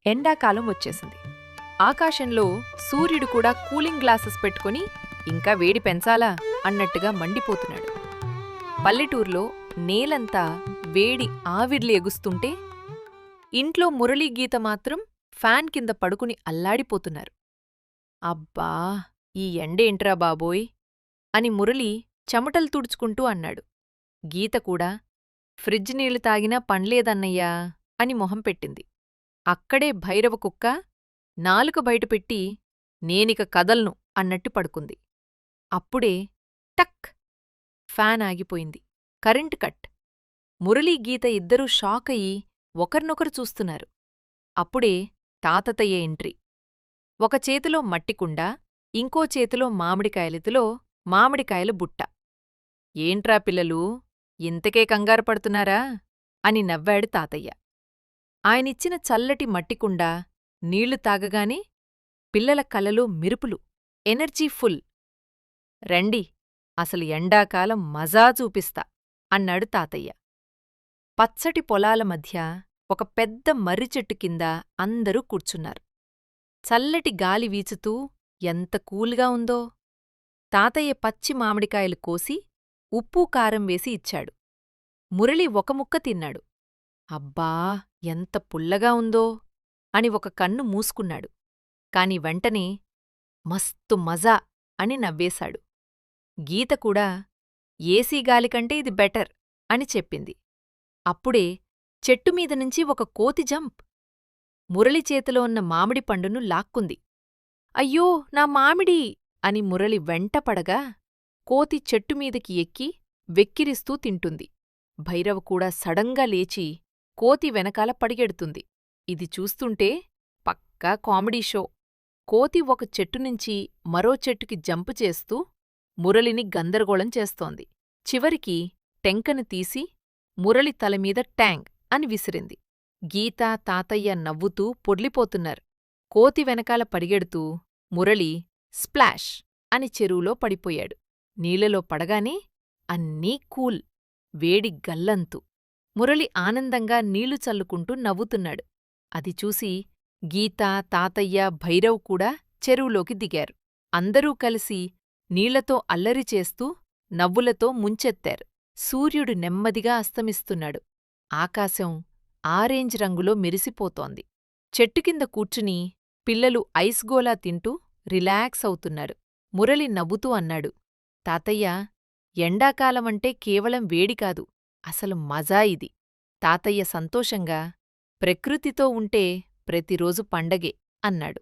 ఎండాకాలం వచ్చేసింది. ఆకాశంలో సూర్యుడు కూడా కూలింగ్ గ్లాసెస్ పెట్టుకుని ఇంకా వేడి పెంచాలా అన్నట్టుగా మండిపోతున్నాడు. పల్లెటూర్లో నేలంతా వేడి ఆవిర్లు ఎగుస్తుంటే ఇంట్లో మురళీ గీత మాత్రం ఫ్యాన్ కింద పడుకుని అల్లాడిపోతున్నారు. అబ్బా, ఈ ఎండేంట్రా బాబోయ్ అని మురళి చెమటలు తుడుచుకుంటూ అన్నాడు. గీత కూడా ఫ్రిడ్జ్ నీళ్లు తాగినా పన్లేదన్నయ్యా అని మొహం పెట్టింది. అక్కడే భైరవ కుక్క నాలుక బయటపెట్టి నేనిక కదల్ను అన్నట్టు పడుకుంది. అప్పుడే టక్! ఫ్యాన్ ఆగిపోయింది. Current cut. మురళీ గీత ఇద్దరూ షాకయి ఒకర్నొకరు చూస్తున్నారు. అప్పుడే తాతయ్య ఎంట్రీ. ఒక చేతిలో మట్టికుండ, ఇంకో చేతిలో మామిడికాయలెతిలో మామిడికాయల బుట్ట. ఏంట్రా పిల్లలూ, ఇంతకే కంగారు పడుతున్నారా అని నవ్వాడు తాతయ్య. ఆయనిచ్చిన చల్లటి మట్టికుండ నీళ్లు తాగగానే పిల్లల కళ్ళలో మెరుపులు, ఎనర్జీ ఫుల్. రండి, అసలు ఎండాకాలం మజా చూపిస్తా అన్నాడు తాతయ్య. పచ్చటి పొలాల మధ్య ఒక పెద్ద మర్రిచెట్టు కింద అందరూ కూర్చున్నారు. చల్లటి గాలి వీచుతూ ఎంత కూల్గా ఉందో. తాతయ్య పచ్చి మామిడికాయలు కోసి ఉప్పు కారం వేసి ఇచ్చాడు. మురళి ఒక ముక్క తిన్నాడు. అబ్బా, ఎంత పుల్లగా ఉందో అని ఒక కన్ను మూసుకున్నాడు. కాని వెంటనే మస్తు మజా అని నవ్వేశాడు. గీత కూడా ఏసీ గాలికంటే ఇది బెటర్ అని చెప్పింది. అప్పుడే చెట్టుమీదనుంచి ఒక కోతి జంప్. మురళి చేతిలో ఉన్న మామిడి పండును లాక్కుంది. అయ్యో, నా మామిడి అని మురళి వెంటపడగా కోతి చెట్టుమీదకి ఎక్కి వెక్కిరిస్తూ తింటుంది. భైరవ కూడా సడంగా లేచి కోతి వెనకాల పడిగెడుతుంది. ఇది చూస్తుంటే పక్కా కామెడీ షో. కోతి ఒక చెట్టునుంచి మరో చెట్టుకి జంపు చేస్తూ మురళిని గందరగోళం చేస్తోంది. చివరికి టెంకను తీసి మురళి తలమీద ట్యాంగ్ అని విసిరింది. గీత, తాతయ్య నవ్వుతూ పొర్లిపోతున్నారు. కోతి వెనకాల పరిగెడుతూ మురళి స్ప్లాష్ అని చెరువులో పడిపోయాడు. నీళ్లలో పడగానే అన్నీ కూల్. వేడి గల్లంతు. మురళి ఆనందంగా నీళ్లు చల్లుకుంటూ నవ్వుతున్నాడు. అది చూసి గీత, తాతయ్య, భైరవ్ కూడా చెరువులోకి దిగారు. అందరూ కలిసి నీళ్లతో అల్లరి చేస్తూ నవ్వులతో ముంచెత్తారు. సూర్యుడు నెమ్మదిగా అస్తమిస్తున్నాడు. ఆకాశం ఆరెంజ్ రంగులో మెరిసిపోతోంది. చెట్టుకింద కూర్చుని పిల్లలు ఐస్ గోలా తింటూ రిలాక్స్ అవుతున్నారు. మురళి నవ్వుతూ అన్నాడు, తాతయ్య, ఎండాకాలమంటే కేవలం వేడికాదు, అసలు మజా ఇది. తాతయ్య సంతోషంగా, ప్రకృతితో ఉంటే ప్రతిరోజు పండగే అన్నాడు.